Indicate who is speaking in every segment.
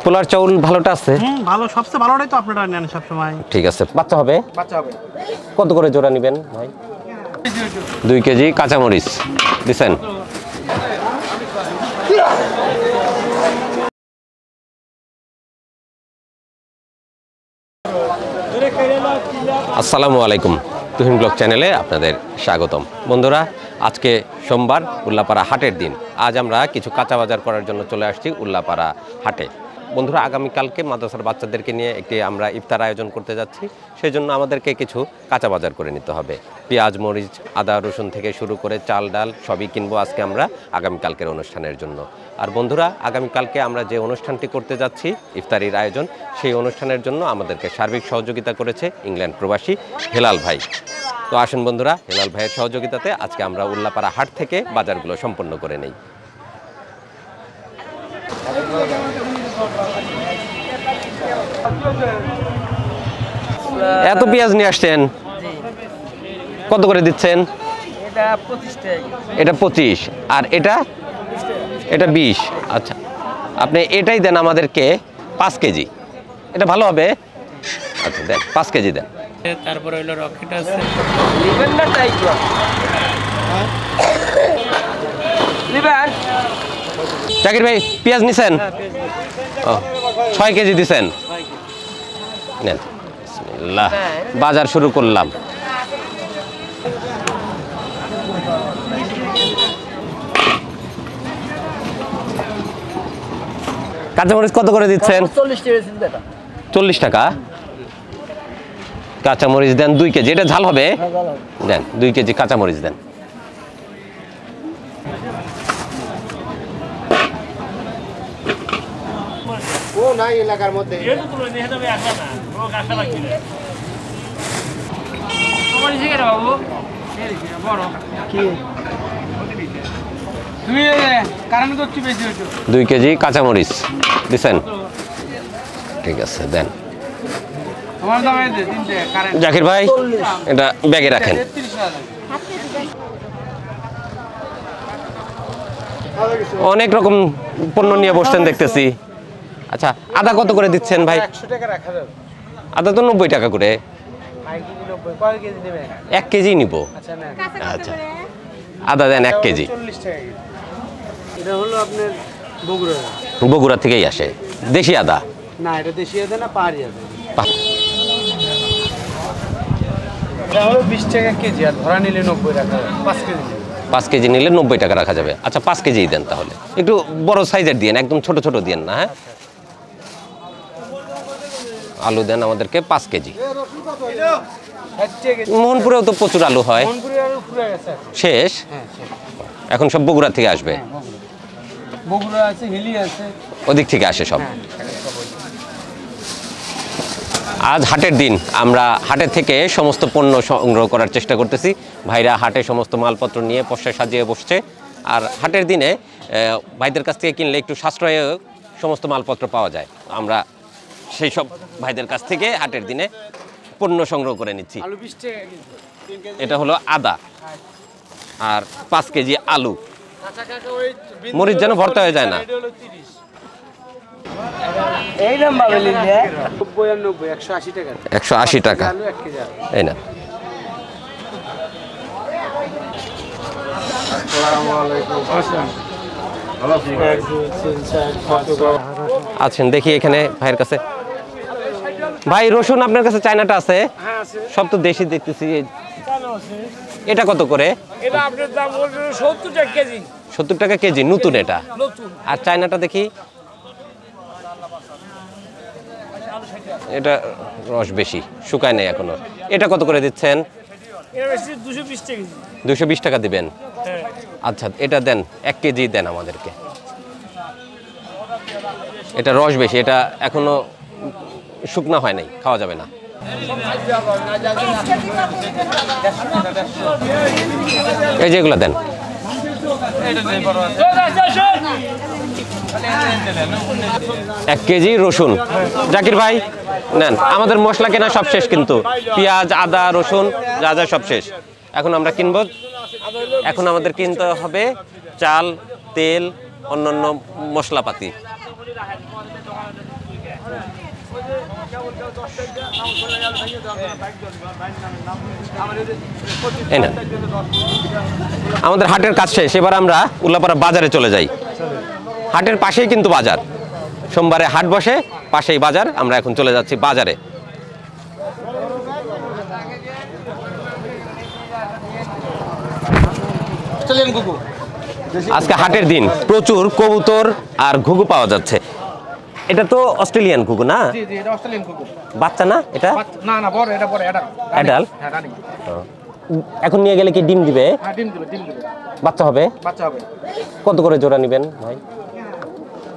Speaker 1: পোলার চাউল ভালোটা আছে?
Speaker 2: ভালো, সবচেয়ে ভালোটাই তো আপনারা নেন সব সময়।
Speaker 1: ঠিক আছে, বাচ্চা হবে?
Speaker 2: বাচ্চা হবে।
Speaker 1: কত করে জোড়া নেবেন ভাই? 2 কেজি কাঁচামরিচ দিছেন। আসসালামু আলাইকুম, তুহিন ব্লগ চ্যানেলে আপনাদের স্বাগতম। বন্ধুরা, আজকে সোমবার, উল্লাপাড়া হাটের দিন। আজ আমরা কিছু কাঁচা বাজার করার জন্য চলে আসছি উল্লাপাড়া হাটে। বন্ধুরা, আগামীকালকে মাদ্রাসার বাচ্চাদেরকে নিয়ে আমরা ইফতার আয়োজন করতে যাচ্ছি। সেই জন্য আমাদেরকে কিছু কাঁচা বাজার করে নিতে হবে। পেঁয়াজ, মরিচ, আদা, রসুন থেকে শুরু করে চাল ডাল সবই কিনবো আজকে আমরা আগামীকালকের অনুষ্ঠানের জন্য। আর বন্ধুরা, আগামীকালকে আমরা যে অনুষ্ঠানটি করতে যাচ্ছি ইফতারির আয়োজন, সেই অনুষ্ঠানের জন্য আমাদেরকে সার্বিক সহযোগিতা করেছে ইংল্যান্ড প্রবাসী হেলাল ভাই। তো আসুন বন্ধুরা, হেলাল ভাইয়ের সহযোগিতাতে আজকে আমরা উল্লাপাড়া হাট থেকে বাজারগুলো সম্পন্ন করে নেই। এত পেঁয়াজ নিয়ে আসছেন, কত করে দিচ্ছেন? এটা 25 আর এটা 20। আচ্ছা, আপনি এটাই দেন আমাদেরকে 5 কেজি। এটা ভালো হবে। আচ্ছা দেন, 5 কেজি দেন।
Speaker 3: তারপরে হইলো রকেট আছে।
Speaker 1: জাকির ভাই, পেঁয়াজ নিছেন? 6 কেজি দিছেন। নেন, বিসমিল্লাহ। বাজার শুরু করলাম। কাঁচামরিচ কত করে দিচ্ছেন? 40 টাকা। কাঁচামরিচ দেন 2 কেজি। এটা ঝাল হবে? দেন 2 কেজি কাঁচামরিচ দেন।
Speaker 2: এলাকার মধ্যে তুমি
Speaker 1: 2 কেজি কাঁচামরিচ দিছেন। ঠিক আছে, দেন। জাকির ভাই, এটা ব্যাগে রাখেন। অনেক রকম পণ্য নিয়ে বসছেন দেখতেছি। আচ্ছা, আদা কত করে দিচ্ছেন ভাই?
Speaker 2: 100 টাকা রাখা যাবে।
Speaker 1: আদা তো 90 টাকা করে। 1 কেজি নিব। আচ্ছা, আদা দেন 1 কেজি।
Speaker 2: এটা হলো আপনার বগুড়া।
Speaker 1: বগুড়া থেকেই আসে দেশি আদা?
Speaker 2: না, এটা দেশি আদা না, পাহাড়ি আদা। এটা হলো 20 টাকা কেজি, আর ধরা নিলে 90 টাকা। 5 কেজি
Speaker 1: নিলে 90 টাকা রাখা যাবে। আচ্ছা, 5 কেজিই দেন তাহলে। একটু বড় সাইজের দিয়েন, একদম ছোট ছোট দিয়েন না। হ্যাঁ, আলু দেন আমাদেরকে 5 কেজি। মোহনপুরেও তো প্রচুর আলু হয়। শেষ? এখন সব বগুড়া থেকে আসবে।
Speaker 2: বগুড়া আছে, হিলি আছে,
Speaker 1: ওদিক থেকে আসে সব। আজ হাটের দিন, আমরা হাটের থেকে সমস্ত পণ্য সংগ্রহ করার চেষ্টা করতেছি। ভাইরা হাটে সমস্ত মালপত্র নিয়ে পশ্চায় সাজিয়ে বসছে। আর হাটের দিনে ভাইদের কাছ থেকে কিনলে একটু সাশ্রয়ে সমস্ত মালপত্র পাওয়া যায়। আমরা সেই সব ভাইদের কাছ থেকে হাটের দিনে পণ্য সংগ্রহ করে নিচ্ছি। এটা হলো আদা আর 5 কেজি আলু। মরিচ যেন ভর্তা হয়ে যায় না।
Speaker 2: এই দাম পাবে লিখে 90 180 টাকা।
Speaker 1: 180 টাকা। এই না। আছেন দেখি এখানে ভাইয়ের কাছে। ভাই, রসুন আপনার কাছে চায়নাটা আছে? সব তো দেশি দেখতেছি। এটা কত করে?
Speaker 3: এটা আপনার দাম 70 টাকা কেজি।
Speaker 1: 70 টাকা কেজি নতুন এটা। আর চায়নাটা দেখি, এটা রস বেশি, শুকায় নাই এখনো। এটা কত করে দিচ্ছেন? 220 টাকা দিবেন। আচ্ছা, এটা দেন 1 কেজি দেন আমাদেরকে। এটা রস বেশি, এটা এখনো শুকনা হয় নাই, খাওয়া যাবে না। এই যেগুলো দেন। 1 কেজি রসুন। জাকির ভাই নেন, আমাদের মশলা কেনা সব শেষ, কিন্তু পেঁয়াজ, আদা, রসুন যা যা সব শেষ। এখন আমরা কিনবো এখন আমাদের কিনতে হবে চাল, তেল, অন্যান্য মশলাপাতি। এই নেন। আমাদের হাটের কাজ শেষ, এবার আমরা উল্লাপাড়া বাজারে চলে যাই। হাটের পাশেই কিন্তু বাজার, সোমবারে হাট বসে, পাশেই বাজার। আমরা এখন চলে যাচ্ছি বাজারে। আজকে হাটের দিন, প্রচুর কবুতর আর ঘুঘু পাওয়া যাচ্ছে। এটা তো অস্ট্রেলিয়ান ঘুঘু না?
Speaker 2: জি জি, এটা অস্ট্রেলিয়ান কুকুর।
Speaker 1: বাচ্চা না এটা?
Speaker 2: না না, বড়, এটা বড়, এটা
Speaker 1: অ্যাডাল্ট।
Speaker 2: হ্যাঁ, রানিং।
Speaker 1: এখন নিয়ে গেলে কি ডিম দিবে?
Speaker 2: হ্যাঁ, ডিম দিবে, ডিম দিবে।
Speaker 1: বাচ্চা হবে?
Speaker 2: বাচ্চা হবে।
Speaker 1: কত করে জোড়া নেবেন ভাই?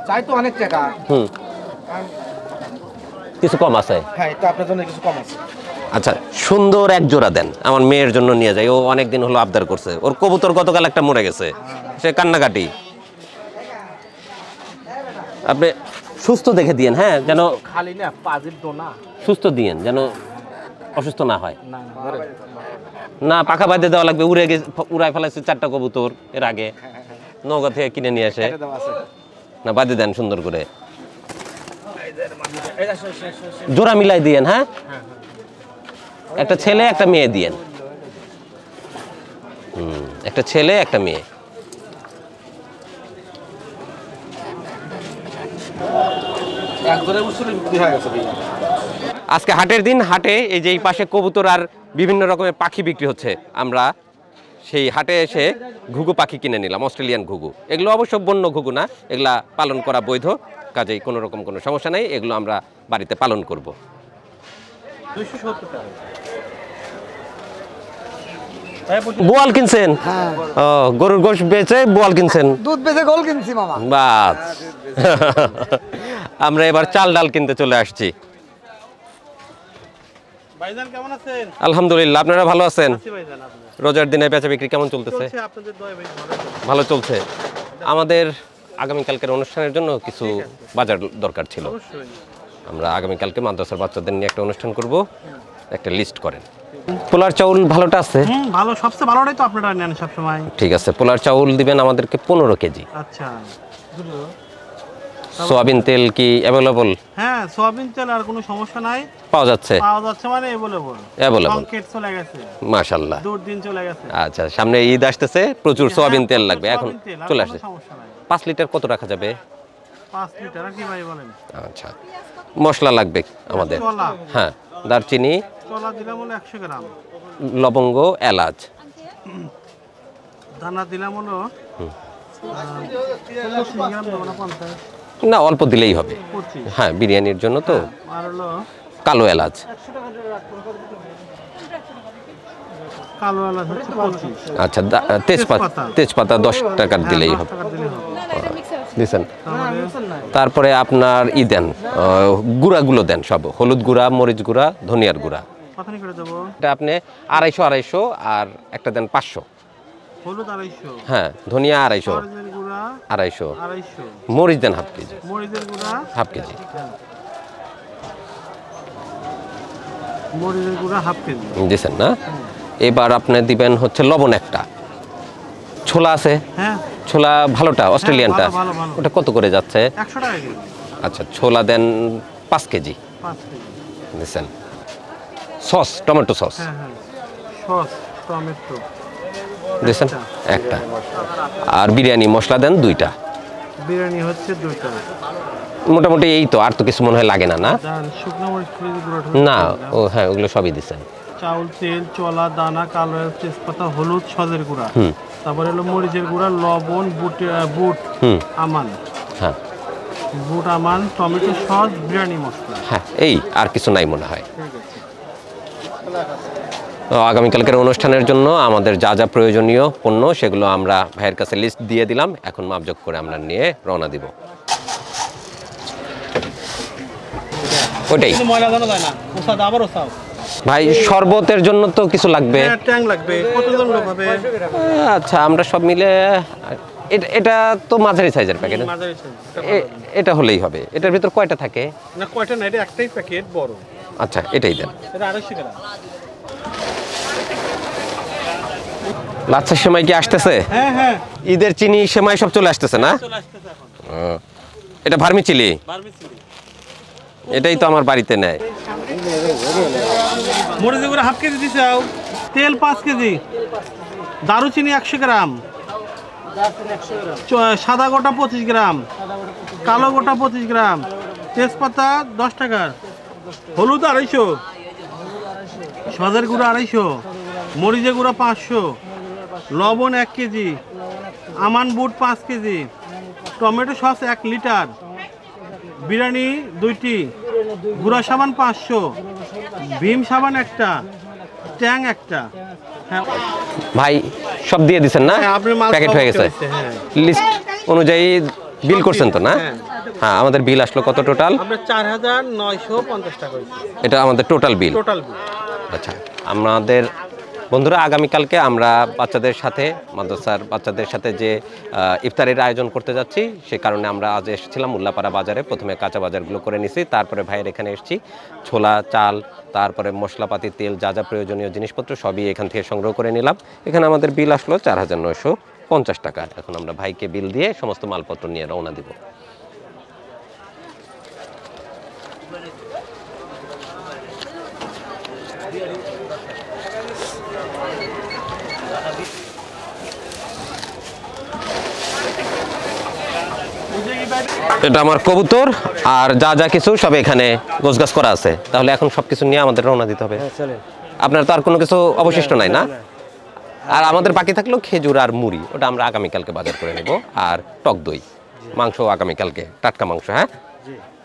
Speaker 2: চাই তো অনেক টাকা।
Speaker 1: কিছু কম আছে?
Speaker 2: হ্যাঁ, এটা আপনার জন্য কিছু কম আছে।
Speaker 1: আচ্ছা, সুন্দর এক জোড়া দেন, আমার মেয়ের জন্য নিয়ে যাই। ও অনেকদিন হলো আবদার করছে। ওর কবুতর গতকাল একটা মরে গেছে, সে কান্নাকাটি। আপনি সুস্থ দেখে দিয়েন, হ্যাঁ, যেন
Speaker 2: খালি না পাজির দোনা।
Speaker 1: সুস্থ দিয়েন, যেন অসুস্থ না হয়।
Speaker 2: না না,
Speaker 1: না, পাখা বাঁধে দেওয়া লাগবে। উড়াই ফেলাইছে 4টা কবুতর এর আগে, নৌকা থেকে কিনে নিয়ে আসে।
Speaker 2: এটা দাও আছে।
Speaker 1: না, বাঁধে দেন সুন্দর করে, জোড়া মিলাই দিয়েন। হ্যাঁ, একটা ছেলে একটা মেয়ে দিয়েন। একটা ছেলে একটা মেয়ে। আজকে হাটের দিন, হাটে এই যে এই পাশে কবুতর আর বিভিন্ন রকমের পাখি বিক্রি হচ্ছে। আমরা সেই হাটে এসে ঘুঘু পাখি কিনে নিলাম, অস্ট্রেলিয়ান ঘুঘু। এগুলো অবশ্য বন্য ঘুঘু না, এগুলা পালন করা বৈধ, কাজেই কোনো রকম কোনো সমস্যা নেই। এগুলো আমরা বাড়িতে পালন করব।
Speaker 2: 270 টাকা।
Speaker 1: বোয়াল কিনছেন? ও, গরুর গোশ বেচে বোয়াল কিনছেন?
Speaker 4: দুধ বেচে গোল কিনছি মামা।
Speaker 1: বাস। আমরা এবার চাল ডাল কিনতে চলে আসছি।
Speaker 2: ভাইজান কেমন আছেন?
Speaker 1: আলহামদুলিল্লাহ, আপনারা ভালো আছেন?
Speaker 2: জি ভাইজান, আপনি?
Speaker 1: রোজার দিনে বেচা বিক্রি কেমন চলতেছে?
Speaker 2: চলছে আপনাদের দয়ায় ভাই, ভালো চলছে।
Speaker 1: ভালো চলছে। আমাদের আগামীকালকের অনুষ্ঠানের জন্য কিছু বাজার দরকার ছিল।
Speaker 2: অবশ্যই।
Speaker 1: আমরা আগামীকালকে মাদ্রাসার বাচ্চাদের নিয়ে একটা অনুষ্ঠান করব, একটা লিস্ট করেন। পোলার চাউল ভালোটা আছে?
Speaker 2: ভালো, সবচেয়ে ভালোটাই তো আপনারা নেন সব সময়।
Speaker 1: ঠিক আছে, পোলার চাউল দিবেন আমাদেরকে 15 কেজি।
Speaker 2: আচ্ছা।
Speaker 1: সোয়াবিন তেল কি অ্যাভেলেবল?
Speaker 2: হ্যাঁ, সোয়াবিন তেল আর কোনো সমস্যা নাই,
Speaker 1: পাওয়া যাচ্ছে?
Speaker 2: পাওয়া যাচ্ছে, মানে অ্যাভেলেবল।
Speaker 1: অ্যাভেলেবল,
Speaker 2: সংকেত চলে গেছে,
Speaker 1: মাশাআল্লাহ।
Speaker 2: দিন চলে গেছে।
Speaker 1: আচ্ছা, সামনে ঈদ আসতেছে, প্রচুর সোয়াবিন তেল লাগবে, এখন চলে আসছে।
Speaker 2: সমস্যা নাই।
Speaker 1: 5 লিটার কত রাখা যাবে?
Speaker 2: 5 লিটার আর কি ভাই বলেন?
Speaker 1: আচ্ছা, মশলা লাগবে আমাদের।
Speaker 2: চলা,
Speaker 1: হ্যাঁ, দারচিনি,
Speaker 2: চলা দিলাম হলো 100 গ্রাম,
Speaker 1: লবঙ্গ, এলাচ।
Speaker 2: দানা দিলাম হলো 50 গ্রাম, দেবো না 50?
Speaker 1: না, অল্প দিলেই হবে।
Speaker 2: 25।
Speaker 1: হ্যাঁ, বিরিয়ানির জন্য তো।
Speaker 2: আর হলো
Speaker 1: কালো এলাচ।
Speaker 2: কালো এলাচ হচ্ছে 25।
Speaker 1: আচ্ছা, তেজপাতা 10 টাকার দিলেই হবে।
Speaker 2: 10 টাকা দিলেই হবে।
Speaker 1: দিছেন?
Speaker 2: তারপরে
Speaker 1: তারপরে আপনার দেন, গুঁড়াগুলো দেন সব, হলুদ গুঁড়া, মরিচ গুঁড়া, ধনিয়ার গুঁড়া।
Speaker 2: কতখানি করে দেবো?
Speaker 1: এটা আপনি 250 আর একটা দেন 500।
Speaker 2: হলুদ 250,
Speaker 1: হ্যাঁ, ধনিয়া 250,
Speaker 2: মরিচের গুঁড়া
Speaker 1: 250,
Speaker 2: 250,
Speaker 1: মরিচ দেন হাফ কেজি।
Speaker 2: মরিচের গুঁড়া
Speaker 1: হাফ কেজি
Speaker 2: মরিচের গুঁড়া হাফ কেজি
Speaker 1: দিছেন না? এবার আপনি দিবেন হচ্ছে লবণ একটা। ছোলা আছে?
Speaker 2: হ্যাঁ,
Speaker 1: ছোলা ভালোটা, অস্ট্রেলিয়ানটা,
Speaker 2: ভালো, ভালো।
Speaker 1: ওটা কত করে যাচ্ছে?
Speaker 2: 100 টাকা কেজি।
Speaker 1: আচ্ছা, ছোলা দেন 5 কেজি
Speaker 2: 5 কেজি।
Speaker 1: দিছেন। সস, টমেটো সস
Speaker 2: হ্যাঁ হ্যাঁ, সস, টমেটো
Speaker 1: দিছেন একটা। আর বিরিয়ানি মশলা দেন 2টা।
Speaker 2: বিরিয়ানি হচ্ছে 2টা।
Speaker 1: মোটামুটি এই তো, আর তো কিছু মনে হয় লাগে না? না
Speaker 2: ডাল, শুকনো মরিচ গুঁড়া
Speaker 1: না, ও হ্যাঁ, ওগুলো সবই দিছেন।
Speaker 2: চাউল, তেল, চলা, দানা, কালো এলাচ, তেজপাতা, হলুদ, সজের গুঁড়া, তারপরে হলো মরিচের গুঁড়া, লবণ, বুট আমান,
Speaker 1: হ্যাঁ
Speaker 2: বুট আমান, টমেটো সস, বিরিয়ানি মশলা।
Speaker 1: হ্যাঁ, এই আর কিছু নাই মনে হয়।
Speaker 2: ঠিক আছে।
Speaker 1: তো আগামীকালকের অনুষ্ঠানের জন্য আমাদের যা যা প্রয়োজনীয় পণ্য, সেগুলো আমরা ভাইয়ের কাছে লিস্ট দিয়ে দিলাম। এখন মাপজোক করে আমরা নিয়ে রওনা দিব। ওইটাই
Speaker 2: ময়লা জানা যায় না, ওসাদ আবার ওসাদ।
Speaker 1: ভাই, শরবতের জন্য তো কিছু লাগবে।
Speaker 2: ট্যাং লাগবে, কতজন লোক হবে?
Speaker 1: আচ্ছা, আমরা সব মিলে এটা তো মাঝারি সাইজের প্যাকেট,
Speaker 2: মাঝারি সাইজ।
Speaker 1: এটা হলেই হবে। এটার ভিতর কয়টা থাকে?
Speaker 2: না, কয়টা না, এটা একটাই প্যাকেট বড়।
Speaker 1: আচ্ছা, এটাই দেন।
Speaker 2: এটা 250 গ্রাম।
Speaker 1: লাচ্ছার সেমাই কি আসতেছে?
Speaker 2: হ্যাঁ হ্যাঁ
Speaker 1: ঈদের চিনি সেমাই সব চলে আসতেছে না?
Speaker 2: চলে আসতেছে এখন
Speaker 1: এটা ভার্মিচিলি,
Speaker 2: ভার্মিসেলি
Speaker 1: এটাই তো আমার বাড়িতে নেয়।
Speaker 2: মরিচের গুঁড়া হাফ কেজি দিছে তেল 5 কেজি দারুচিনি 100 গ্রাম সাদা গোটা 25 গ্রাম কালো গোটা 25 গ্রাম তেজপাতা 10 টাকার হলুদ 250 সজের গুঁড়া 250 মরিচের গুঁড়া 500 লবণ 1 কেজি আমান বুট 5 KG tomato sauce 1 litre biryani 2টি গুঁড়া সাবান 500 ভীম সাবান 1টা ট্যাং 1টা হ্যাঁ
Speaker 1: ভাই সব দিয়ে দিচ্ছেন না?
Speaker 2: হ্যাঁ, আপনার মাল
Speaker 1: প্যাকেট
Speaker 2: সব
Speaker 1: হয়ে গেছে,
Speaker 2: চলে এসেছে, হ্যাঁ।
Speaker 1: লিস্ট অনুযায়ী বিল করছেন তো না?
Speaker 2: হ্যাঁ।
Speaker 1: হ্যাঁ, আমাদের বিল আসলো কত টোটাল?
Speaker 2: আপনার 4950 টাকা হয়েছে
Speaker 1: এটা আমাদের টোটাল বিল।
Speaker 2: টোটাল
Speaker 1: আচ্ছা, আমাদের বন্ধুরা আগামীকালকে আমরা বাচ্চাদের সাথে মাদ্রাসার বাচ্চাদের সাথে যে ইফতারের আয়োজন করতে যাচ্ছি, সে কারণে আমরা আজ এসেছিলাম উল্লাপাড়া বাজারে। প্রথমে কাঁচা বাজারগুলো করে নিছি, তারপরে ভাইয়ের এখানে এসেছি। ছোলা, চাল, তারপরে মশলাপাতি, তেল, যা যা প্রয়োজনীয় জিনিসপত্র সবই এখান থেকে সংগ্রহ করে নিলাম। এখানে আমাদের বিল আসলো 4950 টাকা। এখন আমরা ভাইকে বিল দিয়ে সমস্ত মালপত্র নিয়ে রওনা দিব। এটা আমার কবুতর আর যা যা কিছু সব এখানে গোছগাছ করা আছে। তাহলে এখন সবকিছু নিয়ে আমাদের রওনা দিতে হবে। আপনার তো আর কোনো কিছু অবশিষ্ট নাই না? আর আমাদের বাকি থাকলো খেজুর আর মুড়ি, ওটা আমরা আগামীকালকে বাজার করে নেব। আর টক দই, মাংস আগামীকালকে, টাটকা মাংস। হ্যাঁ,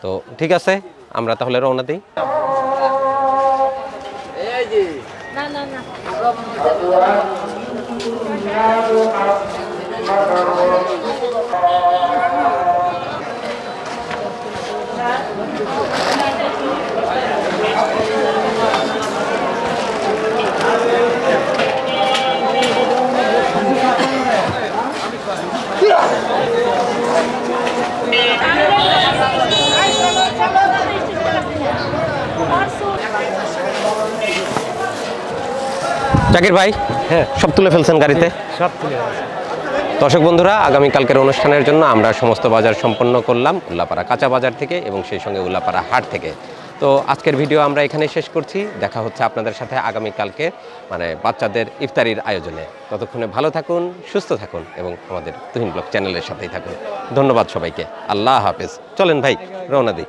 Speaker 1: তো ঠিক আছে, আমরা তাহলে রওনা দিই। জাকির ভাই, হ্যাঁ, সব তুলে ফেলছেন গাড়িতে?
Speaker 3: সব তুলে
Speaker 1: দর্শক বন্ধুরা, আগামীকালকের অনুষ্ঠানের জন্য আমরা সমস্ত বাজার সম্পন্ন করলাম উল্লাপাড়া কাঁচা বাজার থেকে এবং সেই সঙ্গে উল্লাপাড়া হাট থেকে। তো আজকের ভিডিও আমরা এখানে শেষ করছি। দেখা হচ্ছে আপনাদের সাথে আগামীকালকে, মানে বাচ্চাদের ইফতারির আয়োজনে। ততক্ষণে ভালো থাকুন, সুস্থ থাকুন এবং আমাদের তুহিন ব্লগ চ্যানেলের সাথেই থাকুন। ধন্যবাদ সবাইকে। আল্লাহ হাফেজ। চলেন ভাই, রওনা দিই।